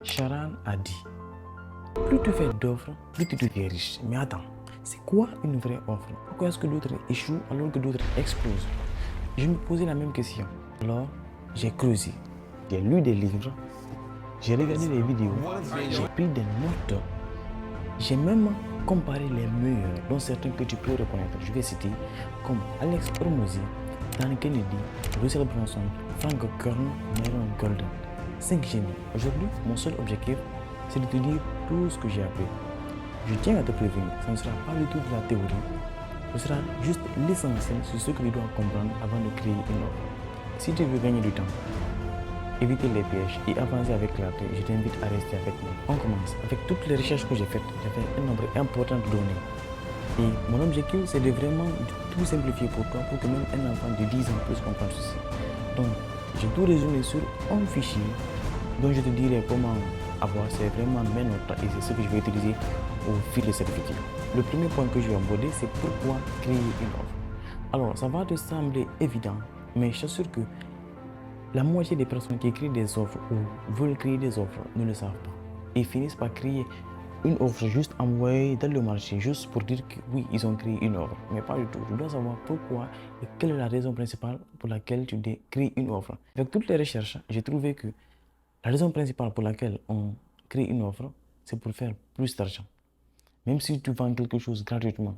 Charan a dit, plus tu fais d'offres, plus tu deviens riche. Mais attends, c'est quoi une vraie offre? Pourquoi est-ce que d'autres échouent alors que d'autres explosent? Je me posais la même question. Alors, j'ai creusé, j'ai lu des livres, j'ai regardé des vidéos, j'ai pris des notes, j'ai même comparé les meilleurs, dont certains que tu peux reconnaître. Je vais citer comme Alex Hormozy, Dan Kennedy, Russell Brunson, Frank Kern, Myron Golden. 5 génies. Aujourd'hui, mon seul objectif, c'est de te dire tout ce que j'ai appris. Je tiens à te prévenir, ça ne sera pas du tout de la théorie, ce sera juste l'essentiel sur ce que tu dois comprendre avant de créer une offre. Si tu veux gagner du temps, éviter les pièges et avancer avec clarté, je t'invite à rester avec moi. On commence. Avec toutes les recherches que j'ai faites, j'ai fait un nombre important de données. Et mon objectif, c'est de vraiment tout simplifier pour toi, pour que même un enfant de 10 ans puisse comprendre ceci. Donc, j'ai tout résumé sur un fichier dont je te dirai comment avoir. C'est vraiment mes notes et c'est ce que je vais utiliser au fil de cette vidéo. Le premier point que je vais aborder, c'est pourquoi créer une offre. Alors, ça va te sembler évident, mais je t'assure que la moitié des personnes qui créent des offres ou veulent créer des offres ne le savent pas. Ils finissent par créer une offre juste envoyée dans le marché, juste pour dire que oui, ils ont créé une offre. Mais pas du tout. Tu dois savoir pourquoi et quelle est la raison principale pour laquelle tu crées une offre. Avec toutes les recherches, j'ai trouvé que la raison principale pour laquelle on crée une offre, c'est pour faire plus d'argent. Même si tu vends quelque chose gratuitement,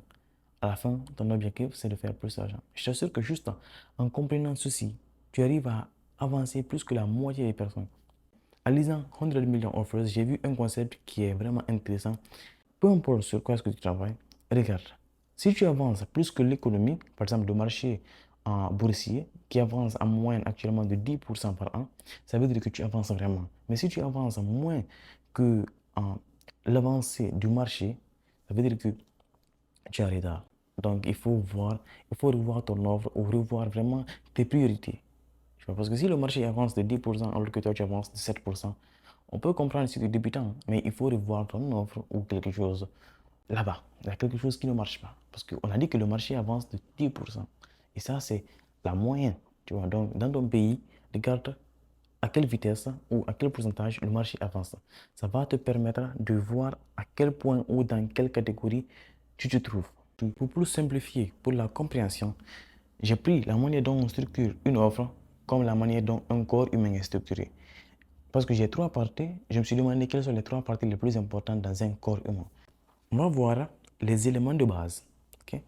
à la fin, ton objectif, c'est de faire plus d'argent. Je t'assure que juste en comprenant ceci, tu arrives à avancer plus que la moitié des personnes. En lisant 100 million offers, j'ai vu un concept qui est vraiment intéressant. Peu importe sur quoi est-ce que tu travailles, regarde. Si tu avances plus que l'économie, par exemple le marché boursier, qui avance en moyenne actuellement de 10% par an, ça veut dire que tu avances vraiment. Mais si tu avances moins que l'avancée du marché, ça veut dire que tu es en retard. Donc il faut revoir ton offre ou revoir vraiment tes priorités. Parce que si le marché avance de 10% alors que toi tu avances de 7%, on peut comprendre si tu es débutant, mais il faut revoir ton offre ou quelque chose là-bas. Il y a quelque chose qui ne marche pas. Parce qu'on a dit que le marché avance de 10%. Et ça, c'est la moyenne. Tu vois. Donc, dans ton pays, regarde à quelle vitesse ou à quel pourcentage le marché avance. Ça va te permettre de voir à quel point ou dans quelle catégorie tu te trouves. Pour plus simplifier, pour la compréhension, j'ai pris la manière dont on structure une offre comme la manière dont un corps humain est structuré. Parce que j'ai 3 parties, je me suis demandé quelles sont les 3 parties les plus importantes dans un corps humain. On va voir les éléments de base. Okay?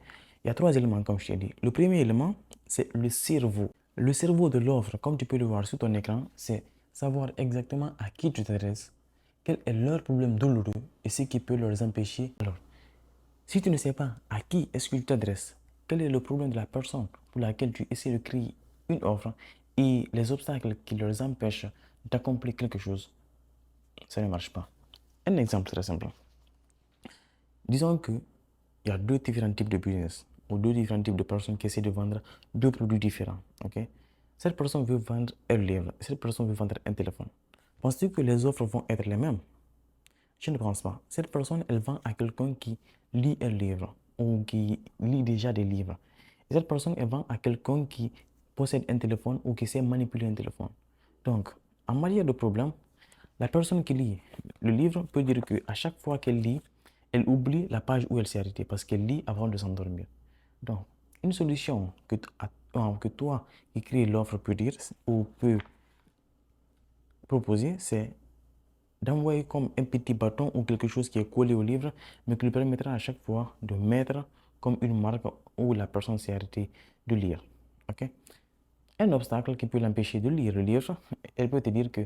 Il y a 3 éléments, comme je t'ai dit. Le premier élément, c'est le cerveau. Le cerveau de l'offre, comme tu peux le voir sur ton écran, c'est savoir exactement à qui tu t'adresses, quel est leur problème douloureux et ce qui peut leur empêcher. Alors, si tu ne sais pas à qui est-ce que tu t'adresses, quel est le problème de la personne pour laquelle tu essaies de créer une offre et les obstacles qui leur empêchent d'accomplir quelque chose, ça ne marche pas. Un exemple très simple. Disons qu'il y a 2 différents types de business ou 2 différents types de personnes qui essaient de vendre 2 produits différents. Okay? Cette personne veut vendre un livre, cette personne veut vendre un téléphone. Penses-tu que les offres vont être les mêmes? Je ne pense pas. Cette personne, elle vend à quelqu'un qui lit un livre ou qui lit déjà des livres. Et cette personne, elle vend à quelqu'un qui possède un téléphone ou qui sait manipuler un téléphone. Donc, en matière de problème, la personne qui lit le livre peut dire qu'à chaque fois qu'elle lit, elle oublie la page où elle s'est arrêtée parce qu'elle lit avant de s'endormir. Donc, une solution que toi qui crée l'offre peut dire ou peut proposer, c'est d'envoyer comme un petit bâton ou quelque chose qui est collé au livre, mais qui lui permettra à chaque fois de mettre comme une marque où la personne s'est arrêtée de lire. Okay? Un obstacle qui peut l'empêcher de lire le livre, elle peut te dire que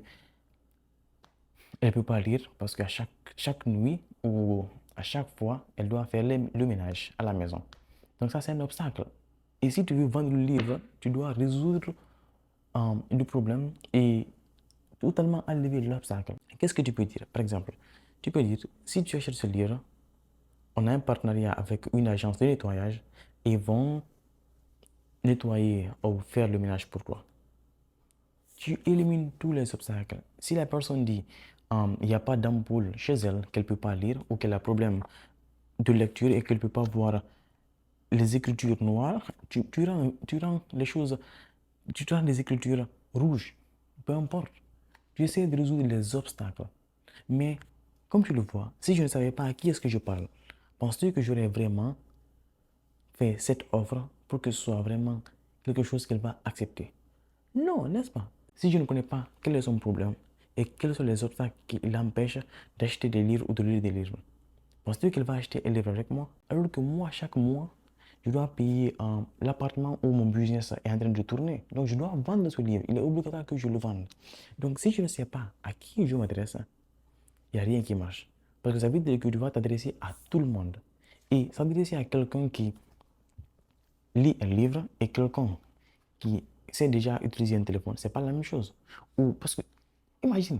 elle ne peut pas lire parce qu'à chaque nuit ou à chaque fois, elle doit faire le ménage à la maison. Donc ça, c'est un obstacle. Et si tu veux vendre le livre, tu dois résoudre le problème et totalement enlever l'obstacle. Qu'est-ce que tu peux dire? Par exemple, tu peux dire, si tu achètes ce livre, on a un partenariat avec une agence de nettoyage et ils vont nettoyer ou faire le ménage pour toi. Tu élimines tous les obstacles. Si la personne dit il n'y a pas d'ampoule chez elle, qu'elle ne peut pas lire ou qu'elle a un problème de lecture et qu'elle ne peut pas voir les écritures noires, tu rends les choses, tu rends les écritures rouges. Peu importe. Tu essaies de résoudre les obstacles. Mais comme tu le vois, si je ne savais pas à qui est-ce que je parle, penses-tu que j'aurais vraiment fait cette offre pour que ce soit vraiment quelque chose qu'elle va accepter? Non, n'est-ce pas? Si je ne connais pas quel est son problème et quels sont les obstacles qui l'empêchent d'acheter des livres ou de lire des livres, penses-tu qu'elle va acheter un livre avec moi alors que moi, chaque mois, je dois payer l'appartement où mon business est en train de tourner. Donc, je dois vendre ce livre. Il est obligatoire que je le vende. Donc, si je ne sais pas à qui je m'adresse, il n'y a rien qui marche. Parce que ça veut dire que tu vas t'adresser à tout le monde. Et s'adresser à quelqu'un qui lit un livre et quelqu'un qui sait déjà utiliser un téléphone, c'est pas la même chose. Ou parce que, imagine,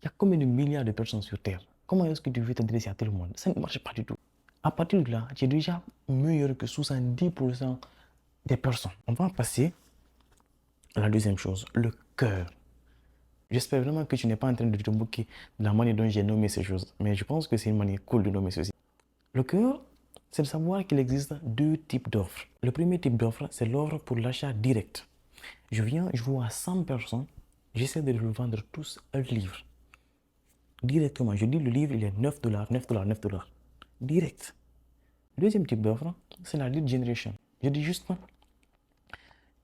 il y a combien de milliards de personnes sur Terre? Comment est-ce que tu veux t'adresser à tout le monde? Ça ne marche pas du tout. À partir de là, tu es déjà meilleur que 70% des personnes. On va passer à la deuxième chose, le cœur. J'espère vraiment que tu n'es pas en train de te moquer de la manière dont j'ai nommé ces choses, mais je pense que c'est une manière cool de nommer ceci. Le cœur, c'est de savoir qu'il existe deux types d'offres. Le premier type d'offre, c'est l'offre pour l'achat direct. Je viens, je vois 100 personnes, j'essaie de leur vendre tous un livre. Directement, je dis le livre, il est 9 dollars, 9 dollars, 9 dollars. Direct. Le deuxième type d'offre, c'est la lead generation. Je dis juste,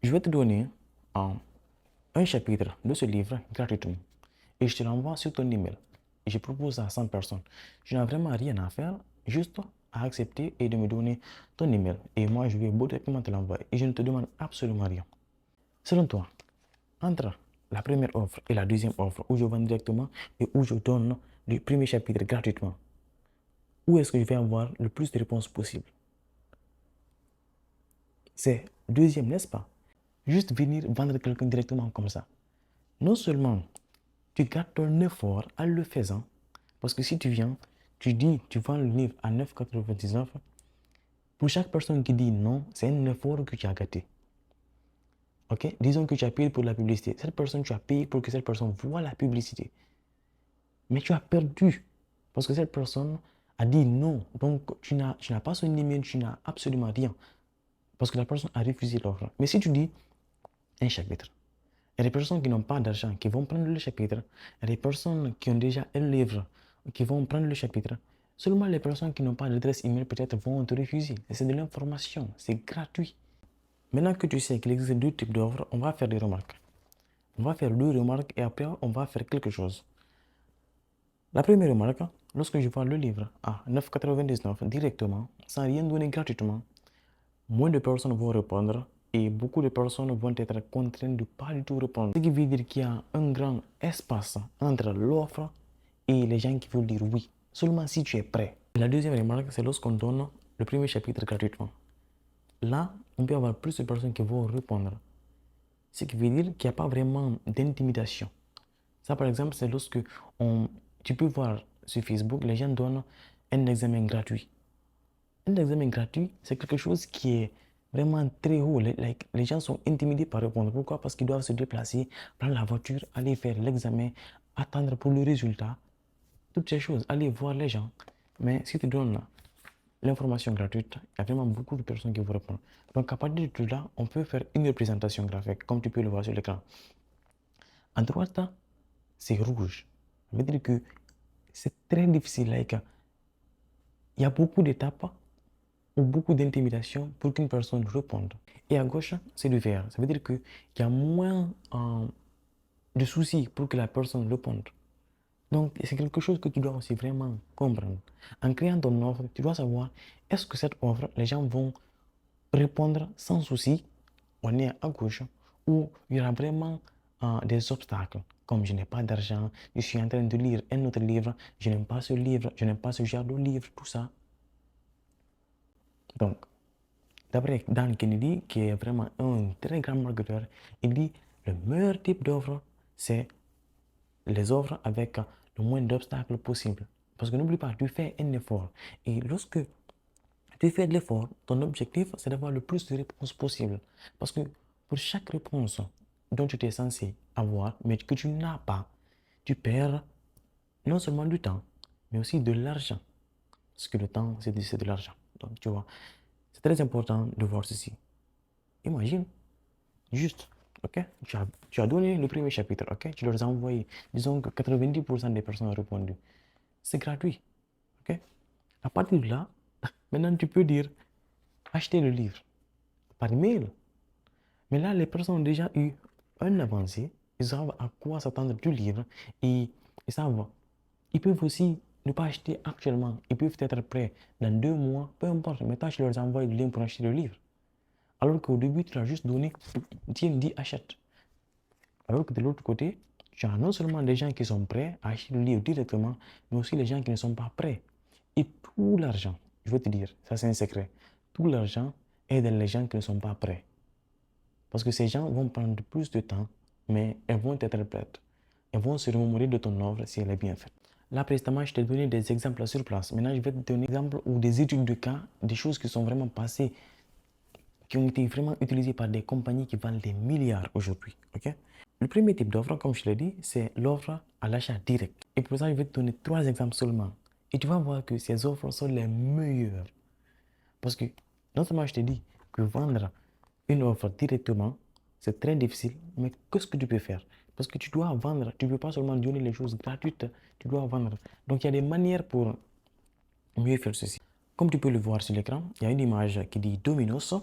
je vais te donner un chapitre de ce livre gratuitement et je te l'envoie sur ton email. Et je propose à 100 personnes. Je n'ai vraiment rien à faire, juste à accepter et de me donner ton email. Et moi, je vais directement te l'envoyer et je ne te demande absolument rien. Selon toi, entre la première offre et la deuxième offre où je vends directement et où je donne le premier chapitre gratuitement, où est-ce que je vais avoir le plus de réponses possible? C'est deuxième, n'est-ce pas? Juste venir vendre quelqu'un directement comme ça. Non seulement tu gardes ton effort en le faisant, parce que si tu viens, tu dis, tu vends le livre à 9,99, pour chaque personne qui dit non, c'est un effort que tu as gâté. Ok? Disons que tu as payé pour la publicité. Cette personne, tu as payé pour que cette personne voit la publicité. Mais tu as perdu parce que cette personne a dit non. Donc, tu n'as pas son email, tu n'as absolument rien. Parce que la personne a refusé l'offre. Mais si tu dis un chapitre, il y a des personnes qui n'ont pas d'argent, qui vont prendre le chapitre. Il y a des personnes qui ont déjà un livre, qui vont prendre le chapitre. Seulement les personnes qui n'ont pas d'adresse email peut-être vont te refuser. C'est de l'information, c'est gratuit. Maintenant que tu sais qu'il existe deux types d'offres, on va faire des remarques. On va faire deux remarques et après on va faire quelque chose. La première remarque, lorsque je vends le livre à 9,99 directement, sans rien donner gratuitement, moins de personnes vont répondre et beaucoup de personnes vont être contraintes de ne pas du tout répondre. Ce qui veut dire qu'il y a un grand espace entre l'offre et les gens qui veulent dire oui, seulement si tu es prêt. La deuxième remarque, c'est lorsqu'on donne le premier chapitre gratuitement. Là, on peut avoir plus de personnes qui vont répondre. Ce qui veut dire qu'il n'y a pas vraiment d'intimidation. Ça, par exemple, c'est lorsque tu peux voir sur Facebook, les gens donnent un examen gratuit. Un examen gratuit, c'est quelque chose qui est vraiment très haut. Les gens sont intimidés par répondre. Pourquoi? Parce qu'ils doivent se déplacer, prendre la voiture, aller faire l'examen, attendre pour le résultat. Toutes ces choses, aller voir les gens. Mais si tu donnes l'information gratuite, il y a vraiment beaucoup de personnes qui vont répondre. Donc, à partir de là, on peut faire une représentation graphique, comme tu peux le voir sur l'écran. À droite, c'est rouge. Ça veut dire que c'est très difficile. Il y a beaucoup d'étapes ou beaucoup d'intimidation pour qu'une personne réponde. Et à gauche, c'est du vert. Ça veut dire qu'il y a moins de soucis pour que la personne réponde. Donc, c'est quelque chose que tu dois aussi vraiment comprendre. En créant ton offre, tu dois savoir, est-ce que cette offre, les gens vont répondre sans souci, on est à gauche, ou il y aura vraiment des obstacles, comme je n'ai pas d'argent, je suis en train de lire un autre livre, je n'aime pas ce livre, je n'aime pas ce genre de livre, tout ça. Donc, d'après Dan Kennedy, qui est vraiment un très grand marketeur, il dit le meilleur type d'offre, c'est les offres avec le moins d'obstacles possible. Parce que n'oublie pas, tu fais un effort. Et lorsque tu fais de l'effort, ton objectif, c'est d'avoir le plus de réponses possible. Parce que pour chaque réponse dont tu es censé avoir, mais que tu n'as pas, tu perds non seulement du temps, mais aussi de l'argent. Parce que le temps, c'est de l'argent. Donc, tu vois, c'est très important de voir ceci. Imagine, juste, ok? Tu as donné le premier chapitre, ok? Tu leur as envoyé. Disons que 90% des personnes ont répondu. C'est gratuit, ok? À partir de là, maintenant tu peux dire acheter le livre par email. Mais là, les personnes ont déjà eu un avancé. Ils savent à quoi s'attendre du livre et ils savent. Ils peuvent aussi ne pas acheter actuellement. Ils peuvent être prêts dans 2 mois, peu importe. Maintenant, je leur envoie le lien pour acheter le livre. Alors qu'au début, tu l'as juste donné, tiens, dis achète. Alors que de l'autre côté, tu as non seulement des gens qui sont prêts à acheter le livre directement, mais aussi les gens qui ne sont pas prêts. Et tout l'argent, je veux te dire, ça c'est un secret, tout l'argent est dans les gens qui ne sont pas prêts. Parce que ces gens vont prendre plus de temps, mais elles vont être prêtes. Elles vont se remémorer de ton offre si elle est bien faite. Là, précédemment, je t'ai donné des exemples sur place. Maintenant, je vais te donner des exemples ou des études de cas, des choses qui sont vraiment passées, qui ont été vraiment utilisées par des compagnies qui valent des milliards aujourd'hui. Ok? Le premier type d'offre, comme je l'ai dit, c'est l'offre à l'achat direct. Et pour ça, je vais te donner 3 exemples seulement. Et tu vas voir que ces offres sont les meilleures. Parce que non seulement je te dis que vendre une offre directement, c'est très difficile, mais qu'est-ce que tu peux faire? Parce que tu dois vendre, tu ne peux pas seulement donner les choses gratuites, tu dois vendre. Donc il y a des manières pour mieux faire ceci. Comme tu peux le voir sur l'écran, il y a une image qui dit Domino's.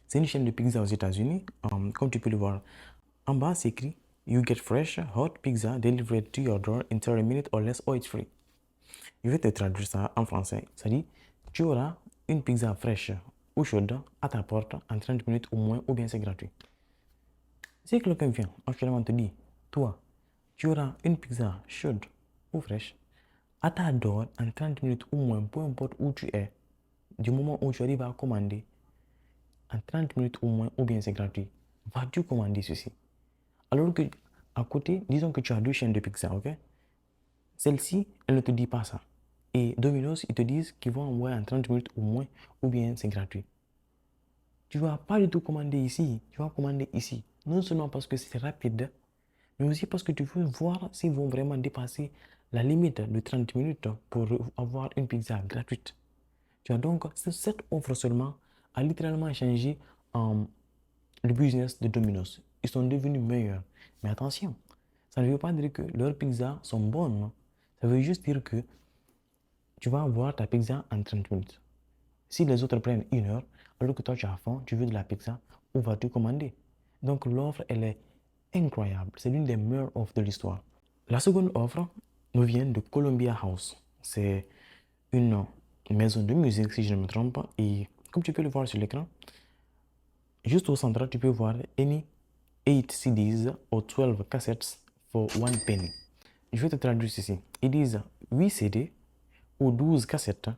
C'est une chaîne de pizza aux États-Unis. Comme tu peux le voir, en bas, c'est écrit You get fresh, hot pizza delivered to your door in 30 minutes or less or it's free. Je vais te traduire ça en français. Ça dit Tu auras une pizza fraîche ou chaude à ta porte en 30 minutes ou moins, ou bien c'est gratuit. Si quelqu'un vient actuellement te dit Toi, tu auras une pizza chaude ou fraîche à ta door en 30 minutes ou moins, peu importe où tu es, du moment où tu arrives à commander, en 30 minutes ou moins, ou bien c'est gratuit, vas-tu commander ceci? Alors que à côté, disons que tu as 2 chaînes de pizza, ok? Celle-ci, elle ne te dit pas ça. Et Domino's, ils te disent qu'ils vont envoyer en 30 minutes ou moins, ou bien c'est gratuit. Tu ne vas pas du tout commander ici, tu vas commander ici. Non seulement parce que c'est rapide, mais aussi parce que tu veux voir s'ils vont vraiment dépasser la limite de 30 minutes pour avoir une pizza gratuite. Tu as donc cette offre seulement a littéralement changé le business de Domino's. Ils sont devenus meilleurs. Mais attention, ça ne veut pas dire que leurs pizzas sont bonnes. Ça veut juste dire que tu vas avoir ta pizza en 30 minutes. Si les autres prennent 1 heure, alors que toi tu as faim, tu veux de la pizza, où vas-tu commander? Donc l'offre, elle est incroyable. C'est l'une des meilleures offres de l'histoire. La seconde offre nous vient de Columbia House. C'est une maison de musique, si je ne me trompe pas. Et comme tu peux le voir sur l'écran, juste au centre, tu peux voir Any 8 CDs or 12 cassettes for 1 penny. Je vais te traduire ceci. Ils disent 8 CD ou 12 cassettes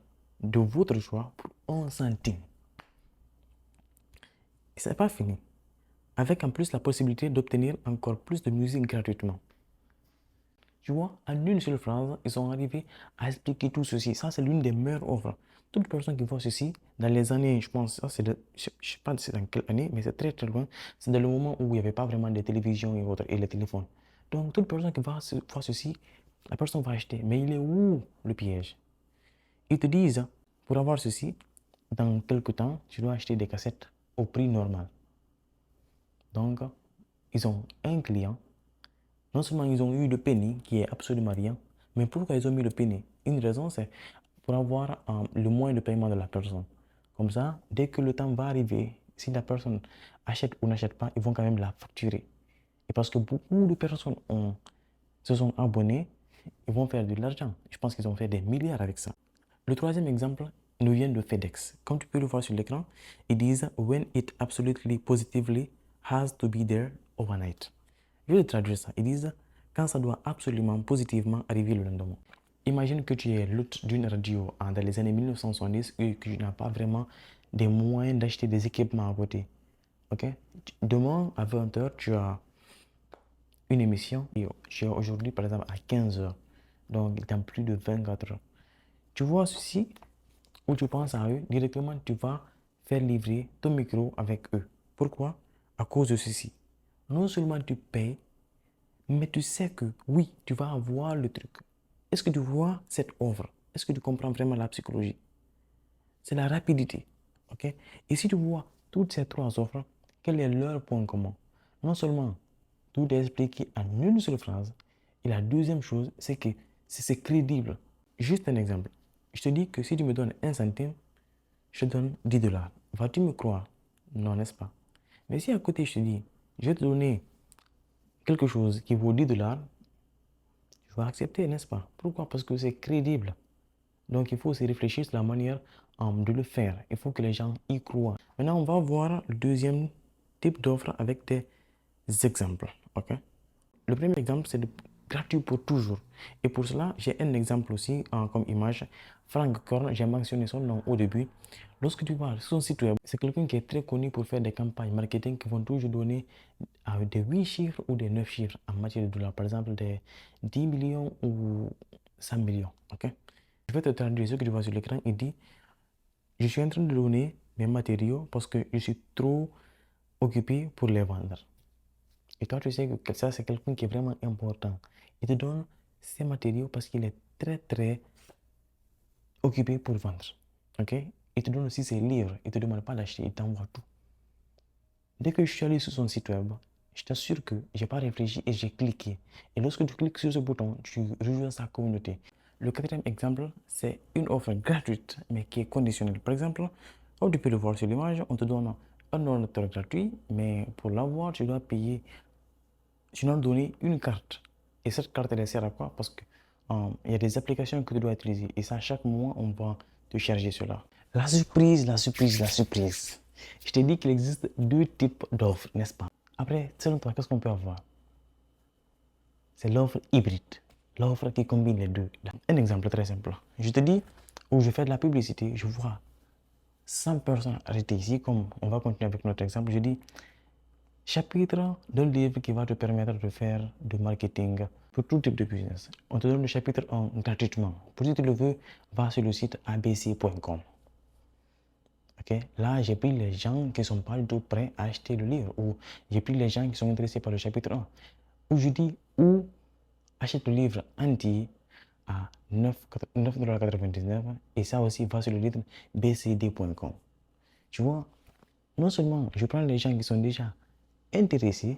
de votre choix pour 1 centime. Et ce n'est pas fini. Avec en plus la possibilité d'obtenir encore plus de musique gratuitement. Tu vois, en une seule phrase, ils sont arrivés à expliquer tout ceci. Ça, c'est l'une des meilleures offres. Toute personne qui voit ceci, dans les années, je pense, ça, je ne sais pas c'est dans quelle année, mais c'est très très loin. C'est dans le moment où il n'y avait pas vraiment de télévision et autres, et les téléphones. Donc, toute personne qui va voir ceci, la personne va acheter. Mais il est où le piège? Ils te disent, pour avoir ceci, dans quelques temps, tu dois acheter des cassettes au prix normal. Donc, ils ont un client. Non seulement ils ont eu le penny, qui est absolument rien, mais pourquoi ils ont mis le penny? Une raison, c'est pour avoir le moyen de paiement de la personne. Comme ça, dès que le temps va arriver, si la personne achète ou n'achète pas, ils vont quand même la facturer. Et parce que beaucoup de personnes se sont abonnées, ils vont faire de l'argent. Je pense qu'ils ont fait des milliards avec ça. Le troisième exemple nous vient de FedEx. Comme tu peux le voir sur l'écran, ils disent When it absolutely positively has to be there overnight. Je vais traduire ça. Ils disent quand ça doit absolument positivement arriver le lendemain. Imagine que tu es l'hôte d'une radio dans les années 1970 et que tu n'as pas vraiment des moyens d'acheter des équipements à côté. Ok? Demain à 20h, tu as une émission et tu es aujourd'hui par exemple à 15h. Donc dans plus de 24 heures. Tu vois ceci, où tu penses à eux, directement tu vas faire livrer ton micro avec eux. Pourquoi? À cause de ceci. Non seulement tu payes, mais tu sais que oui, tu vas avoir le truc. Est-ce que tu vois cette offre? Est-ce que tu comprends vraiment la psychologie? C'est la rapidité. Ok? Et si tu vois toutes ces 3 offres, quel est leur point commun? Non seulement tout est expliqué en une seule phrase, et la deuxième chose, c'est que c'est crédible. Juste un exemple. Je te dis que si tu me donnes 1 centime, je te donne 10 dollars. Vas-tu me croire? Non, n'est-ce pas? Mais si à côté, je te dis, je vais te donner quelque chose qui vaut 10 dollars, tu vas accepter, n'est-ce pas? Pourquoi? Parce que c'est crédible. Donc, il faut aussi réfléchir sur la manière de le faire. Il faut que les gens y croient. Maintenant, on va voir le deuxième type d'offre avec des exemples. OK? Le premier exemple, c'est gratuit pour toujours. Et pour cela, j'ai un exemple aussi comme image. Frank Korn, j'ai mentionné son nom au début. Lorsque tu vois son site web, c'est quelqu'un qui est très connu pour faire des campagnes marketing qui vont toujours donner des 8 chiffres ou des 9 chiffres en matière de dollars. Par exemple, des 10 millions ou 100 millions. OK? Je vais te traduire ce que tu vois sur l'écran. Il dit, je suis en train de donner mes matériaux parce que je suis trop occupé pour les vendre. Et toi, tu sais que ça, c'est quelqu'un qui est vraiment important. Il te donne ces matériaux parce qu'il est très, très occupé pour vendre. OK? Il te donne aussi ses livres. Il ne te demande pas d'acheter. Il t'envoie tout. Dès que je suis allé sur son site web, je t'assure que je n'ai pas réfléchi et j'ai cliqué. Et lorsque tu cliques sur ce bouton, tu rejoins sa communauté. Le quatrième exemple, c'est une offre gratuite, mais qui est conditionnelle. Par exemple, comme tu peux le voir sur l'image, on te donne un ordinateur gratuit, mais pour l'avoir, tu dois payer. Tu dois donner une carte. Et cette carte, elle sert à quoi? Parce qu'il y a des applications que tu dois utiliser. Et ça, à chaque mois, on va te charger cela. La surprise, la surprise, la surprise. Je t'ai dit qu'il existe deux types d'offres, n'est-ce pas? Après, selon toi, qu'est-ce qu'on peut avoir? C'est l'offre hybride. L'offre qui combine les deux. Un exemple très simple. Je te dis, où je fais de la publicité, je vois 100 personnes arrêtées ici, comme on va continuer avec notre exemple. Je dis, chapitre d'un livre qui va te permettre de faire du marketing pour tout type de business. On te donne le chapitre 1 gratuitement. Pour si tu le veux, va sur le site abc.com. Okay? Là, j'ai pris les gens qui ne sont pas du tout prêts à acheter le livre, ou j'ai pris les gens qui sont intéressés par le chapitre 1. Où je dis, ou achète le livre entier à 9,99 $, et ça aussi va sur le livre bcd.com. Tu vois, non seulement je prends les gens qui sont déjà intéressés,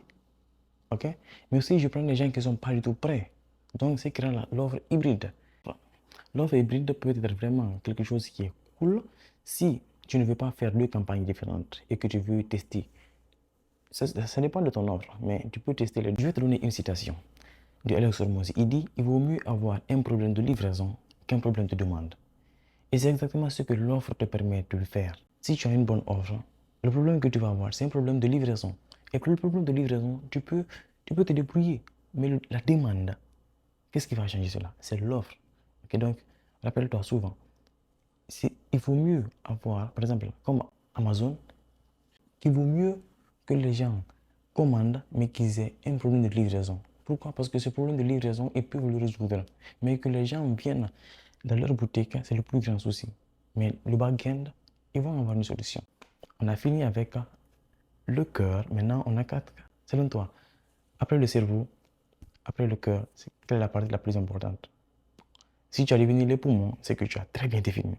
ok, mais aussi je prends les gens qui ne sont pas du tout prêts. Donc, c'est créer l'offre hybride. L'offre hybride peut être vraiment quelque chose qui est cool si tu ne veux pas faire deux campagnes différentes et que tu veux tester. Ça dépend de ton offre, mais tu peux tester les deux. Je vais te donner une citation de Alex Hormozy. Il dit, il vaut mieux avoir un problème de livraison qu'un problème de demande. Et c'est exactement ce que l'offre te permet de le faire. Si tu as une bonne offre, le problème que tu vas avoir, c'est un problème de livraison. Et pour le problème de livraison, tu peux te débrouiller. Mais la demande, qu'est-ce qui va changer cela? C'est l'offre. Okay, donc, rappelle-toi souvent, il vaut mieux avoir, par exemple, comme Amazon, il vaut mieux que les gens commandent, mais qu'ils aient un problème de livraison. Pourquoi? Parce que ce problème de livraison, ils peuvent le résoudre. Mais que les gens viennent dans leur boutique, c'est le plus grand souci. Mais le back-end, ils vont avoir une solution. On a fini avec le cœur. Maintenant, on a 4. Selon toi, après le cerveau, après le cœur, quelle est la partie la plus importante? Si tu as défini les poumons, c'est que tu as très bien défini.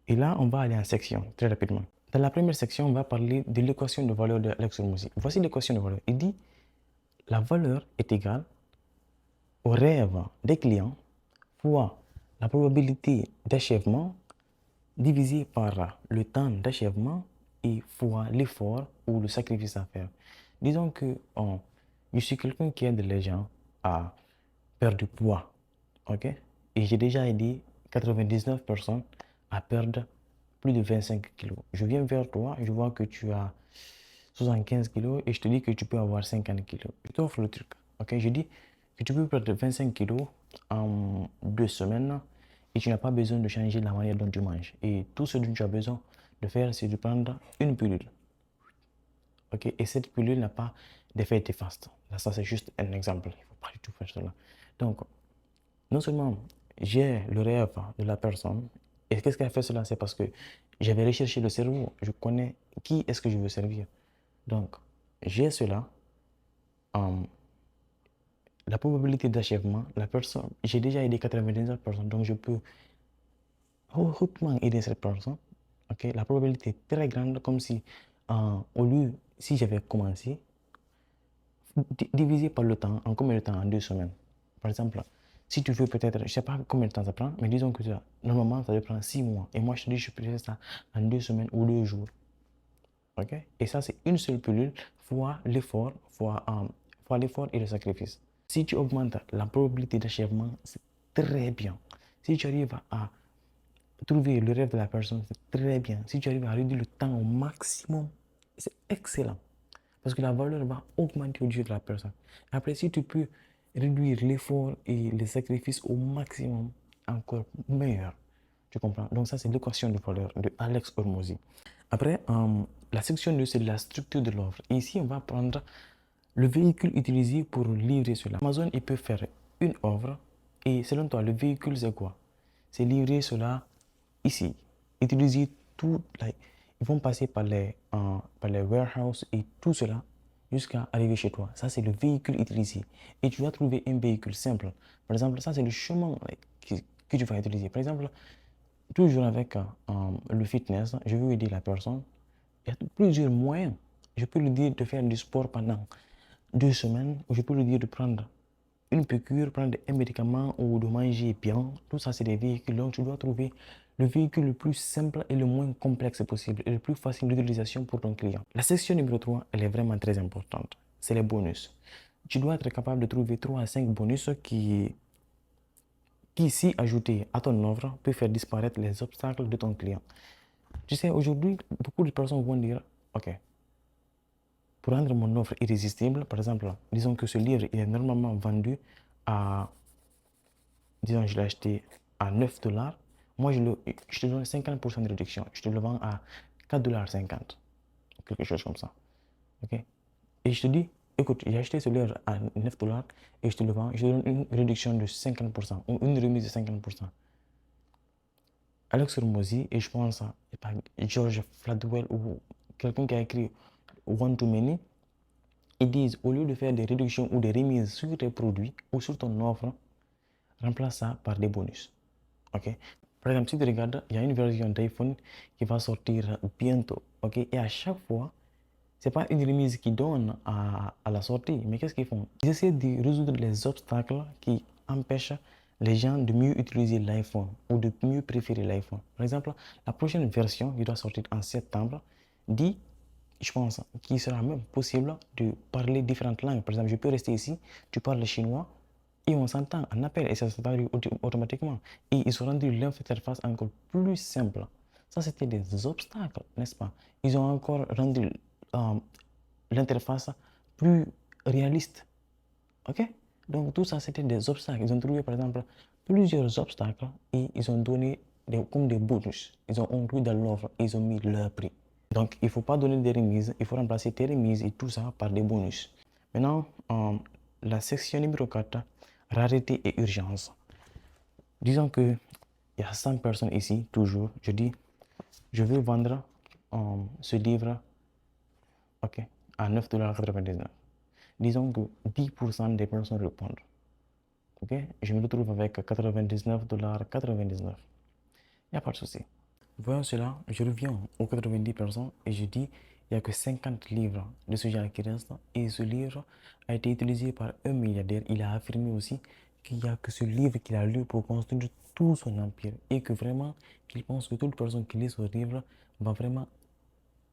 Et là, on va aller en section, très rapidement. Dans la première section, on va parler de l'équation de valeur de Alex Hormozy. Voici l'équation de valeur. Il dit, la valeur est égale au rêve des clients fois la probabilité d'achèvement divisé par le temps d'achèvement et fois l'effort ou le sacrifice à faire. Disons que je suis quelqu'un qui aide les gens à perdre du poids. Ok? Et j'ai déjà aidé 99 personnes à perdre plus de 25 kilos. Je viens vers toi, je vois que tu as 75 kilos et je te dis que tu peux avoir 50 kilos. Je t'offre le truc. Ok? Je dis que tu peux perdre 25 kilos en 2 semaines et tu n'as pas besoin de changer la manière dont tu manges. Et tout ce dont tu as besoin de faire, c'est de prendre une pilule. Ok? Et cette pilule n'a pas d'effet néfaste. Là, ça, c'est juste un exemple. Il ne faut pas du tout faire cela. Donc, non seulement j'ai le rêve de la personne, et qu'est-ce qui a fait cela? C'est parce que j'avais recherché le cerveau. Je connais qui est-ce que je veux servir. Donc, j'ai cela. La probabilité d'achèvement, la personne, j'ai déjà aidé 99 personnes, donc je peux hautement aider cette personne. Ok, la probabilité est très grande, comme si, au lieu, si j'avais commencé, divisé par le temps, en combien de temps? En 2 semaines. Par exemple, si tu veux peut-être, je ne sais pas combien de temps ça prend, mais disons que normalement, ça doit prendre 6 mois. Et moi, je te dis, je peux faire ça en 2 semaines ou 2 jours. Ok? Et ça, c'est une seule pilule fois l'effort, fois l'effort et le sacrifice. Si tu augmentes la probabilité d'achèvement, c'est très bien. Si tu arrives à trouver le rêve de la personne, c'est très bien. Si tu arrives à réduire le temps au maximum, c'est excellent. Parce que la valeur va augmenter au-dessus de la personne. Après, si tu peux réduire l'effort et les sacrifices au maximum, encore meilleur. Tu comprends? Donc ça, c'est l'équation de valeur de Alex Hormozy. Après, la section 2, c'est la structure de l'offre. Ici, on va prendre le véhicule utilisé pour livrer cela. Amazon, il peut faire une offre. Et selon toi, le véhicule, c'est quoi? C'est livrer cela ici. Utiliser tout. Ils vont passer par les warehouses et tout cela jusqu'à arriver chez toi. Ça, c'est le véhicule utilisé. Et tu dois trouver un véhicule simple. Par exemple, ça, c'est le chemin que tu vas utiliser. Par exemple, toujours avec le fitness, je veux aider la personne. Il y a plusieurs moyens. Je peux lui dire de faire du sport pendant 2 semaines, ou je peux lui dire de prendre une piqûre, prendre un médicament ou de manger bien. Tout ça, c'est des véhicules. Donc, tu dois trouver le véhicule le plus simple et le moins complexe possible et le plus facile d'utilisation pour ton client. La section numéro 3, elle est vraiment très importante. C'est les bonus. Tu dois être capable de trouver 3 à 5 bonus qui, si ajoutés à ton offre, peut faire disparaître les obstacles de ton client. Tu sais, aujourd'hui, beaucoup de personnes vont dire, OK, pour rendre mon offre irrésistible, par exemple, disons que ce livre il est normalement vendu à, disons, je l'ai acheté à 9 dollars. Moi, je te donne 50% de réduction. Je te le vends à 4,50 $, quelque chose comme ça. OK? Et je te dis, écoute, j'ai acheté ce livre à 9 dollars et je te le vends, je te donne une réduction de 50% ou une remise de 50%. Alex Hormozy, et je pense à George Fladwell ou quelqu'un qui a écrit One Too Many, ils disent, au lieu de faire des réductions ou des remises sur tes produits ou sur ton offre, remplace ça par des bonus. Ok? Par exemple, si tu regardes, il y a une version d'iPhone qui va sortir bientôt. Ok? Et à chaque fois, ce n'est pas une remise qui donne à la sortie, mais qu'est-ce qu'ils font? Ils essaient de résoudre les obstacles qui empêchent les gens de mieux utiliser l'iPhone ou de mieux préférer l'iPhone. Par exemple, la prochaine version qui doit sortir en septembre dit, je pense, qu'il sera même possible de parler différentes langues. Par exemple, je peux rester ici, tu parles chinois et on s'entend en appel et ça se traduit automatiquement. Et ils ont rendu l'interface encore plus simple. Ça, c'était des obstacles, n'est-ce pas? Ils ont encore rendu l'interface plus réaliste. Ok? Donc tout ça, c'était des obstacles. Ils ont trouvé par exemple plusieurs obstacles et ils ont donné comme des bonus. Ils ont inclus dans l'offre, ils ont mis leur prix. Donc il ne faut pas donner des remises, il faut remplacer tes remises et tout ça par des bonus. Maintenant, la section numéro 4, rareté et urgence. Disons qu'il y a 100 personnes ici, toujours. Je dis, je veux vendre ce livre ok, à 9,99 $. Disons que 10% des personnes répondent. Ok, je me retrouve avec 99,99 $. Il n'y a pas de souci. Voyons cela, je reviens aux 90% et je dis il n'y a que 50 livres de ce genre qui restent. Et ce livre a été utilisé par un milliardaire. Il a affirmé aussi qu'il n'y a que ce livre qu'il a lu pour construire tout son empire. Et que vraiment, qu'il pense que toute personne qui lit ce livre va vraiment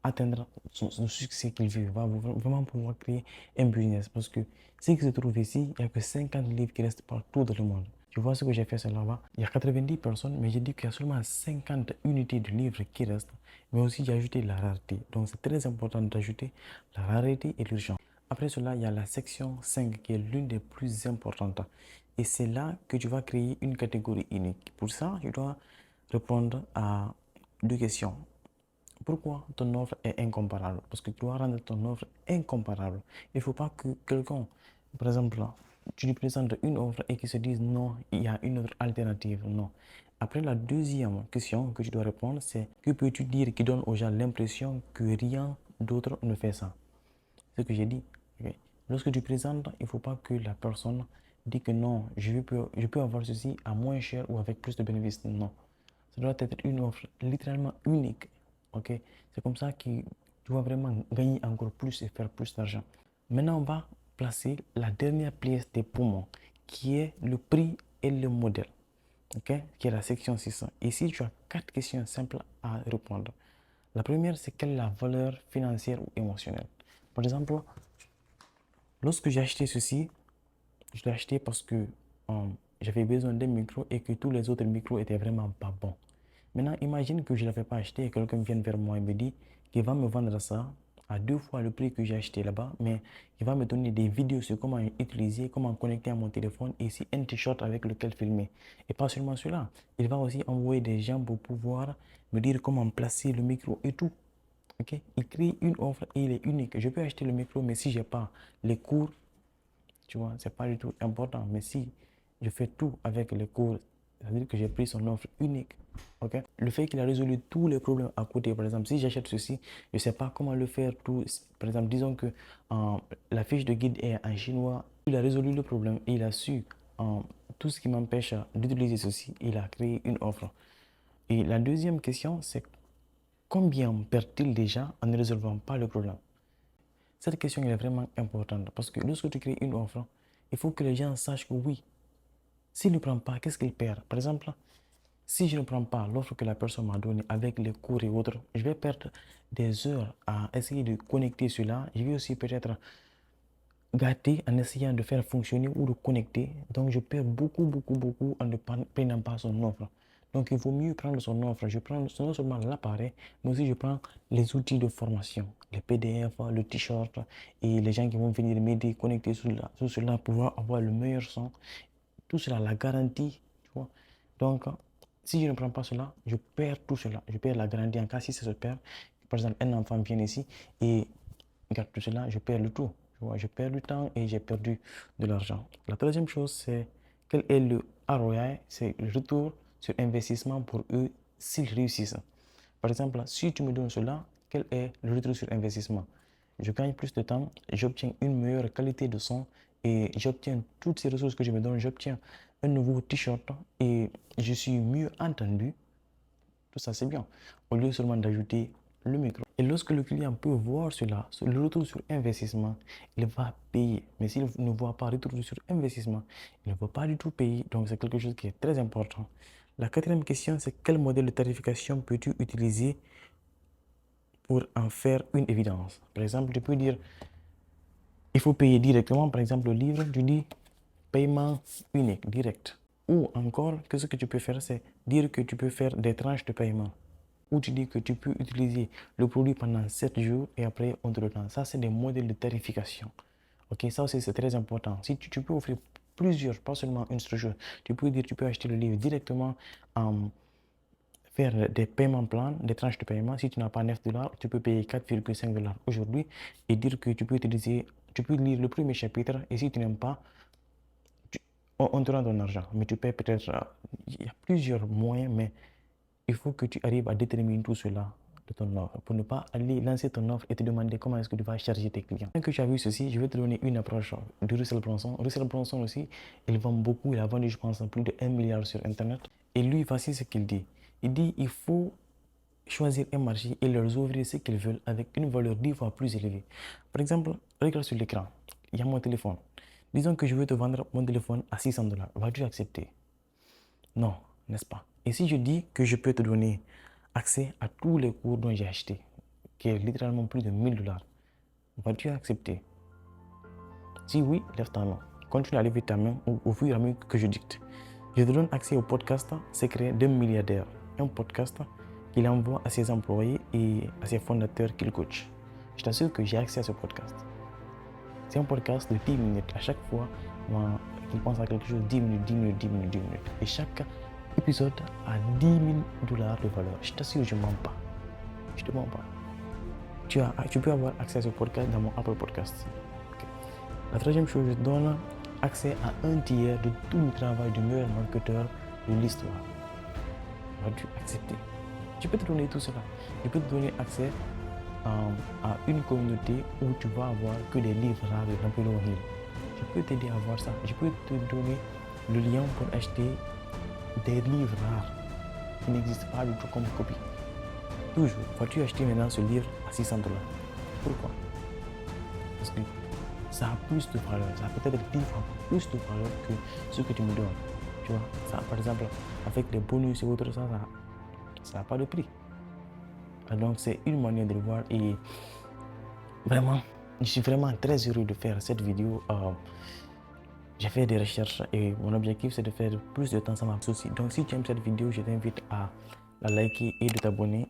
atteindre son succès qu'il veut, va vraiment pouvoir créer un business. Parce que ce qui se trouve ici, il n'y a que 50 livres qui restent partout dans le monde. Tu vois ce que j'ai fait, c'est là-bas. Il y a 90 personnes, mais j'ai dit qu'il y a seulement 50 unités de livres qui restent. Mais aussi, j'ai ajouté la rareté. Donc, c'est très important d'ajouter la rareté et l'urgence. Après cela, il y a la section 5 qui est l'une des plus importantes. Et c'est là que tu vas créer une catégorie unique. Pour ça, tu dois répondre à 2 questions. Pourquoi ton offre est incomparable? Parce que tu dois rendre ton offre incomparable. Il ne faut pas que quelqu'un, par exemple, tu lui présentes une offre et qu'il se dise non, il y a une autre alternative. Non. Après, la deuxième question que tu dois répondre, c'est que peux-tu dire qui donne aux gens l'impression que rien d'autre ne fait ça? C'est ce que j'ai dit. Okay. Lorsque tu présentes, il ne faut pas que la personne dise que non, je peux avoir ceci à moins cher ou avec plus de bénéfices. Non. Ça doit être une offre littéralement unique. Ok, c'est comme ça que tu vas vraiment gagner encore plus et faire plus d'argent. Maintenant, on va placer la dernière pièce des poumons, qui est le prix et le modèle, okay? Qui est la section 600. Ici, tu as 4 questions simples à répondre. La première, c'est quelle est la valeur financière ou émotionnelle. Par exemple, lorsque j'ai acheté ceci, je l'ai acheté parce que j'avais besoin d'un micro et que tous les autres micros étaient vraiment pas bons. Maintenant, imagine que je ne l'avais pas acheté et quelqu'un vient vers moi et me dit qu'il va me vendre ça à 2 fois le prix que j'ai acheté là-bas, mais il va me donner des vidéos sur comment utiliser, comment connecter à mon téléphone et ici un t-shirt avec lequel filmer. Et pas seulement cela, il va aussi envoyer des gens pour pouvoir me dire comment placer le micro et tout. Okay? Il crée une offre et il est unique. Je peux acheter le micro, mais si je n'ai pas les cours, tu vois, c'est pas du tout important. Mais si je fais tout avec les cours, ça veut dire que j'ai pris son offre unique. Okay? Le fait qu'il a résolu tous les problèmes à côté, par exemple, si j'achète ceci, je ne sais pas comment le faire tout. Par exemple, disons que la fiche de guide est en chinois. Il a résolu le problème et il a su tout ce qui m'empêche d'utiliser ceci. Il a créé une offre. Et la deuxième question, c'est combien perd-il déjà en ne résolvant pas le problème? Cette question est vraiment importante parce que lorsque tu crées une offre, il faut que les gens sachent que oui, s'il ne prend pas, qu'est-ce qu'il perd? Par exemple, si je ne prends pas l'offre que la personne m'a donnée avec les cours et autres, je vais perdre des heures à essayer de connecter cela. Je vais aussi peut-être gâter en essayant de faire fonctionner ou de connecter. Donc, je perds beaucoup en ne prenant pas son offre. Donc, il vaut mieux prendre son offre. Je prends non seulement l'appareil, mais aussi je prends les outils de formation, les PDF, le t-shirt et les gens qui vont venir m'aider, connecter sur cela, pouvoir avoir le meilleur son. Tout cela, la garantie, tu vois. Donc, si je ne prends pas cela, je perds tout cela. Je perds la garantie en cas si ça se perd. Par exemple, un enfant vient ici et regarde tout cela, je perds le tout. Tu vois, je perds du temps et j'ai perdu de l'argent. La troisième chose, c'est quel est le ROI, c'est le retour sur investissement pour eux s'ils réussissent. Par exemple, si tu me donnes cela, quel est le retour sur investissement? Je gagne plus de temps, j'obtiens une meilleure qualité de son et j'obtiens toutes ces ressources que je me donne, j'obtiens un nouveau t-shirt et je suis mieux entendu. Tout ça, c'est bien. Au lieu seulement d'ajouter le micro. Et lorsque le client peut voir cela, le retour sur investissement, il va payer. Mais s'il ne voit pas retour sur investissement, il ne va pas du tout payer. Donc, c'est quelque chose qui est très important. La quatrième question, c'est quel modèle de tarification peux-tu utiliser pour en faire une évidence? Par exemple, tu peux dire, il faut payer directement. Par exemple, le livre, tu dis paiement unique, direct. Ou encore, ce que tu peux faire, c'est dire que tu peux faire des tranches de paiement. Ou tu dis que tu peux utiliser le produit pendant 7 jours et après on te le rend. Ça, c'est des modèles de tarification. Ok, ça aussi, c'est très important. Si tu peux offrir plusieurs, pas seulement une seule chose. Tu peux dire, tu peux acheter le livre directement, faire des paiements plans, des tranches de paiement. Si tu n'as pas 9 dollars, tu peux payer 4,5 dollars aujourd'hui et dire que tu peux lire le premier chapitre et si tu n'aimes pas, on te rend ton argent. Mais tu payes peut-être, il y a plusieurs moyens, mais il faut que tu arrives à déterminer tout cela de ton offre pour ne pas aller lancer ton offre et te demander comment est-ce que tu vas charger tes clients. Quand tu as vu ceci, je vais te donner une approche de Russell Brunson. Russell Brunson aussi, il vend beaucoup, il a vendu je pense plus de 1 milliard sur Internet. Et lui, voici ce qu'il dit. Il dit il faut choisir un marché et leur ouvrir ce qu'ils veulent avec une valeur 10 fois plus élevée. Par exemple, regarde sur l'écran, il y a mon téléphone. Disons que je veux te vendre mon téléphone à 600 dollars. Vas-tu accepter? Non, n'est-ce pas? Et si je dis que je peux te donner accès à tous les cours dont j'ai acheté, qui est littéralement plus de 1000 dollars, vas-tu accepter? Si oui, lève ta main. Continue à lever ta main au fur et à mesure que je dicte. Je te donne accès au podcast secret d'un milliardaire. Un podcast qu'il envoie à ses employés et à ses fondateurs qu'il coach. Je t'assure que j'ai accès à ce podcast. C'est un podcast de 10 minutes. À chaque fois qu'il pense à quelque chose, 10 minutes, 10 minutes, 10 minutes, 10 minutes. Et chaque épisode a 10 000 dollars de valeur. Je t'assure, je ne mens pas. Je ne te mens pas. Tu peux avoir accès à ce podcast dans mon Apple Podcast. Okay. La troisième chose, je te donne accès à un tiers de tout le travail du meilleur marketeur de l'histoire. Vas-tu accepter? Je peux te donner tout cela. Je peux te donner accès à une communauté où tu vas avoir que des livres rares de Napoléon Hill. Je peux t'aider à voir ça. Je peux te donner le lien pour acheter des livres rares qui n'existent pas du tout comme copie. Toujours, vas-tu acheter maintenant ce livre à 600 dollars? Pourquoi? Parce que ça a plus de valeur, ça a peut-être 10 fois plus de valeur que ce que tu me donnes. Tu vois, ça, par exemple, avec les bonus et autres, ça n'a pas de prix. Donc, c'est une manière de le voir et vraiment, je suis vraiment très heureux de faire cette vidéo. J'ai fait des recherches et mon objectif, c'est de faire plus de temps sur ma souci. Donc, si tu aimes cette vidéo, je t'invite à la liker et de t'abonner